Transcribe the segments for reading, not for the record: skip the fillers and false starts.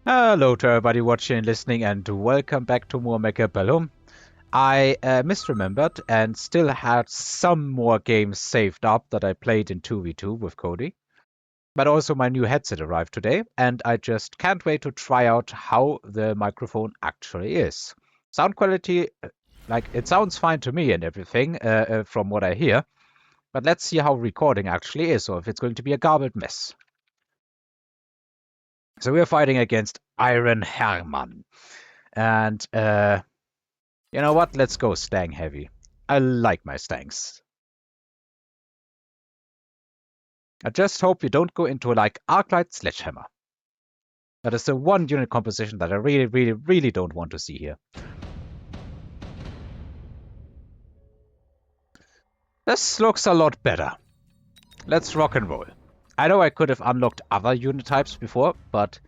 Hello to everybody watching and listening, and welcome back to more Mechabellum. I misremembered and still had some more games saved up that I played in 2v2 with Cody. But also my new headset arrived today, and I just can't wait to try out how the microphone actually is. Sound quality, it sounds fine to me and everything from what I hear. But let's see how recording actually is, or if it's going to be a garbled mess. So we're fighting against Iron Herman. And you know what? Let's go Stang heavy. I like my Stangs. I just hope you don't go into like Arclight Sledgehammer. That is the one unit composition that I really don't want to see here. This looks a lot better. Let's rock and roll. I know I could have unlocked other unit types before, but...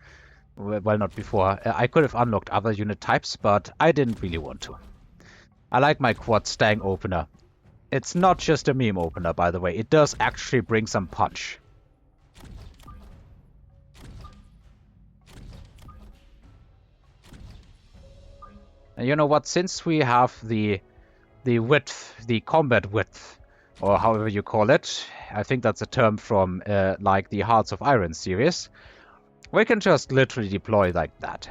Well, not before. I could have unlocked other unit types, but I didn't really want to. I like my quad Stang opener. It's not just a meme opener, by the way. It does actually bring some punch. And you know what? Since we have the width, the combat width, or however you call it, I think that's a term from like the Hearts of Iron series, we can just literally deploy like that.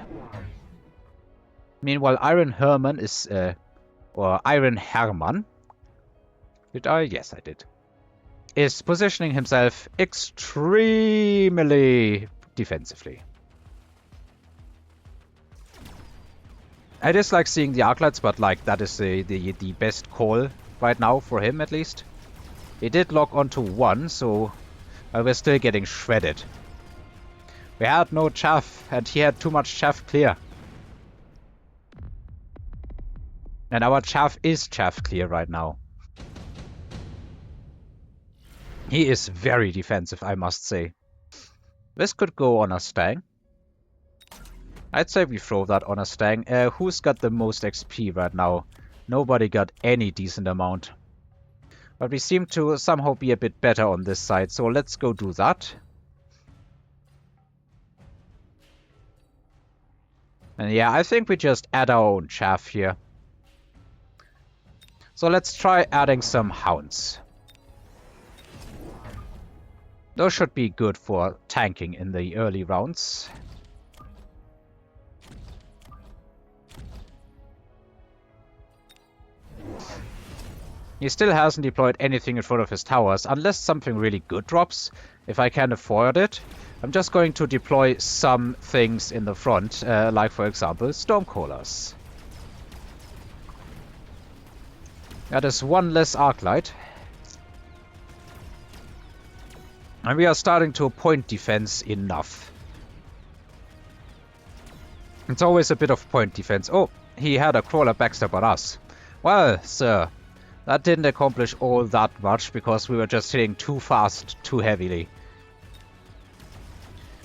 Meanwhile, Iron Herman is, or Iron Herman, did I? Yes, I did. Is positioning himself extremely defensively. I dislike seeing the Arclights, but like that is the best call right now for him at least. He did lock onto one, so we're still getting shredded. We had no chaff, and he had too much chaff clear. And our chaff is chaff clear right now. He is very defensive, I must say. This could go on a Stang. I'd say we throw that on a Stang. Who's got the most XP right now? Nobody got any decent amount. But we seem to somehow be a bit better on this side, so let's go do that. And yeah, I think we just add our own chaff here. So let's try adding some hounds. Those should be good for tanking in the early rounds. He still hasn't deployed anything in front of his towers, unless something really good drops. If I can afford it, I'm just going to deploy some things in the front, like for example, Stormcallers. That is one less Arclight. And we are starting to point defense enough. It's always a bit of point defense. Oh, he had a crawler backstab on us. Well, sir, that didn't accomplish all that much because we were just hitting too fast, too heavily.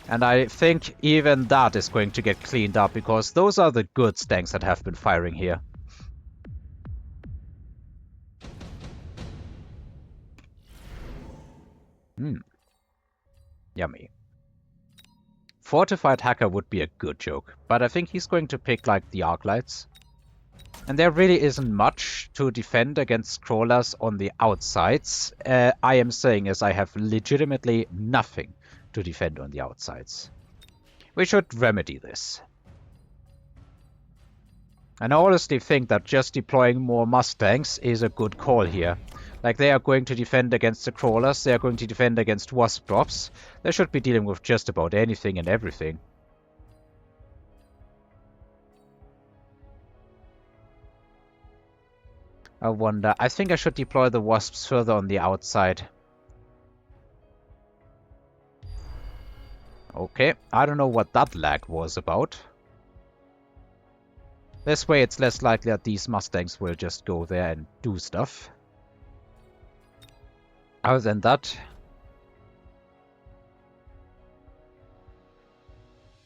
And I think even that is going to get cleaned up because those are the good Stangs that have been firing here. Yummy. Fortified Hacker would be a good joke, but I think he's going to pick like the Arclights. And there really isn't much to defend against crawlers on the outsides. I am saying as I have legitimately nothing to defend on the outsides. We should remedy this. And I honestly think that just deploying more Mustangs is a good call here. Like, they are going to defend against the crawlers, they are going to defend against wasp drops. They should be dealing with just about anything and everything. I wonder, I think I should deploy the wasps further on the outside. Okay, I don't know what that lag was about. This way it's less likely that these Mustangs will just go there and do stuff. Other than that...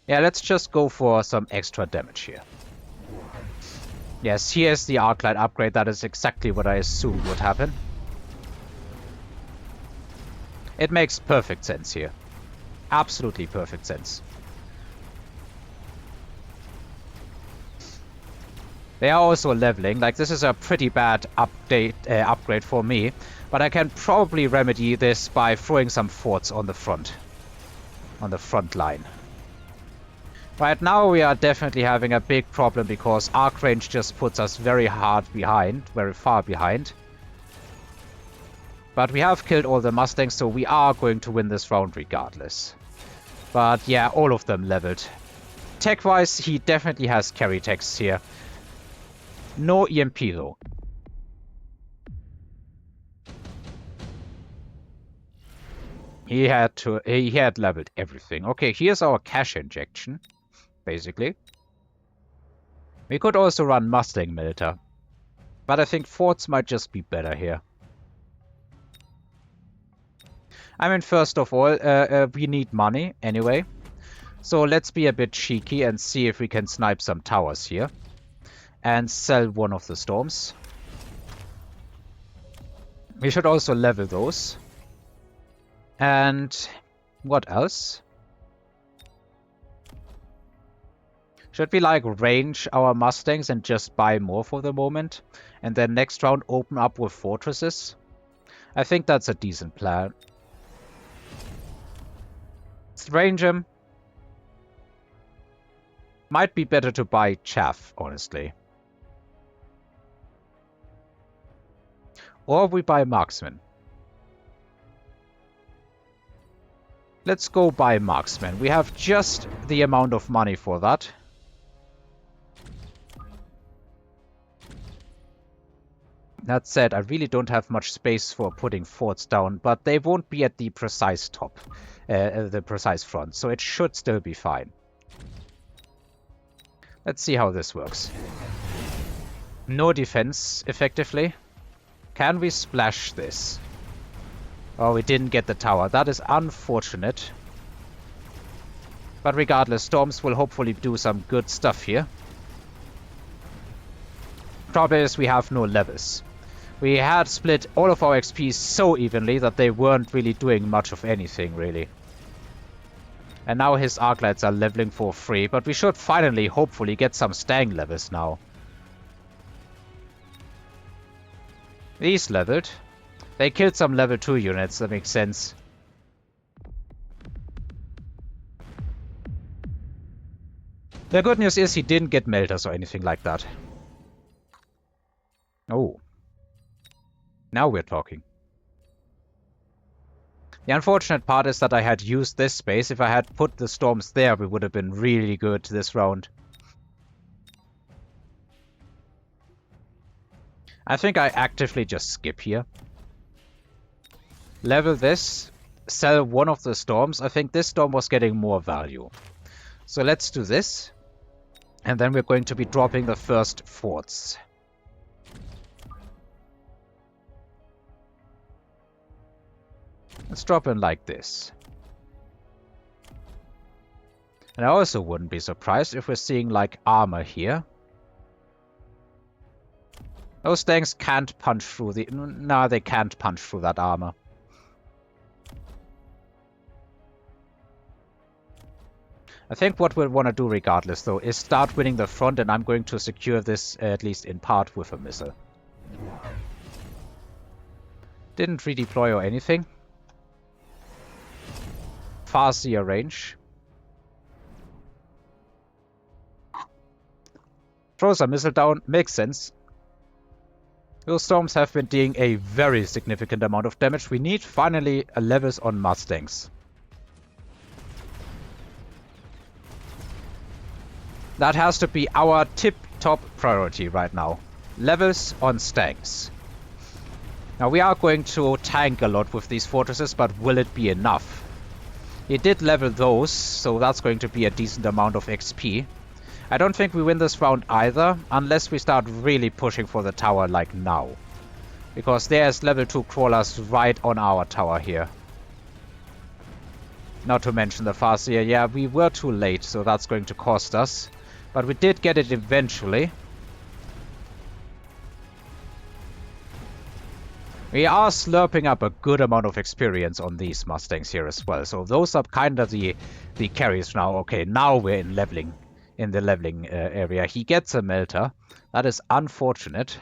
yeah, let's just go for some extra damage here. Yes, here's the Arclight upgrade. That is exactly what I assumed would happen. It makes perfect sense here. Absolutely perfect sense. They are also leveling. Like, this is a pretty bad upgrade for me. But I can probably remedy this by throwing some forts on the front. On the front line. Right now we are definitely having a big problem because arc range just puts us very far behind. But we have killed all the Mustangs, so we are going to win this round regardless. But yeah, all of them leveled. Tech-wise, he definitely has carry techs here. No EMP though. He had leveled everything. Okay, here's our cash injection, basically. We could also run Mustang Militer. But I think forts might just be better here. I mean, first of all, we need money anyway. So let's be a bit cheeky and see if we can snipe some towers here. And sell one of the storms. We should also level those. And what else? Should we like range our Mustangs and just buy more for the moment? And then next round open up with fortresses? I think that's a decent plan. Let's range him. Might be better to buy chaff, honestly. Or we buy marksman. Let's go buy marksman. We have just the amount of money for that. That said, I really don't have much space for putting forts down, but they won't be at the precise top, the precise front, so it should still be fine. Let's see how this works. No defense, effectively. Can we splash this? Oh, we didn't get the tower. That is unfortunate. But regardless, storms will hopefully do some good stuff here. Problem is we have no levels. We had split all of our XP so evenly that they weren't really doing much of anything, really. And now his Arclights are leveling for free, but we should finally, hopefully, get some Stang levels now. These leveled. They killed some level 2 units, that makes sense. The good news is he didn't get melters or anything like that. Oh. Now we're talking. The unfortunate part is that I had used this space. If I had put the storms there, we would have been really good this round. I think I actively just skip here. Level this. Sell one of the storms. I think this storm was getting more value. So let's do this. And then we're going to be dropping the first forts. Let's drop in like this. And I also wouldn't be surprised if we're seeing like armor here. Those things can't punch through the... No, they can't punch through that armor. I think what we'll want to do regardless, though, is start winning the front, and I'm going to secure this, at least in part, with a missile. Didn't redeploy or anything. Farseer range. Throws a missile down, makes sense. Those storms have been doing a very significant amount of damage. We need finally levels on Mustangs. That has to be our tip-top priority right now. Levels on Stangs. Now we are going to tank a lot with these fortresses, but will it be enough? He did level those, so that's going to be a decent amount of XP. I don't think we win this round either, unless we start really pushing for the tower like now. Because there's level 2 crawlers right on our tower here. Not to mention the Farseer. Yeah, we were too late, so that's going to cost us. But we did get it eventually. We are slurping up a good amount of experience on these Mustangs here as well. So those are kind of the carries now. Okay, now we're in leveling in the leveling area. He gets a melter. That is unfortunate.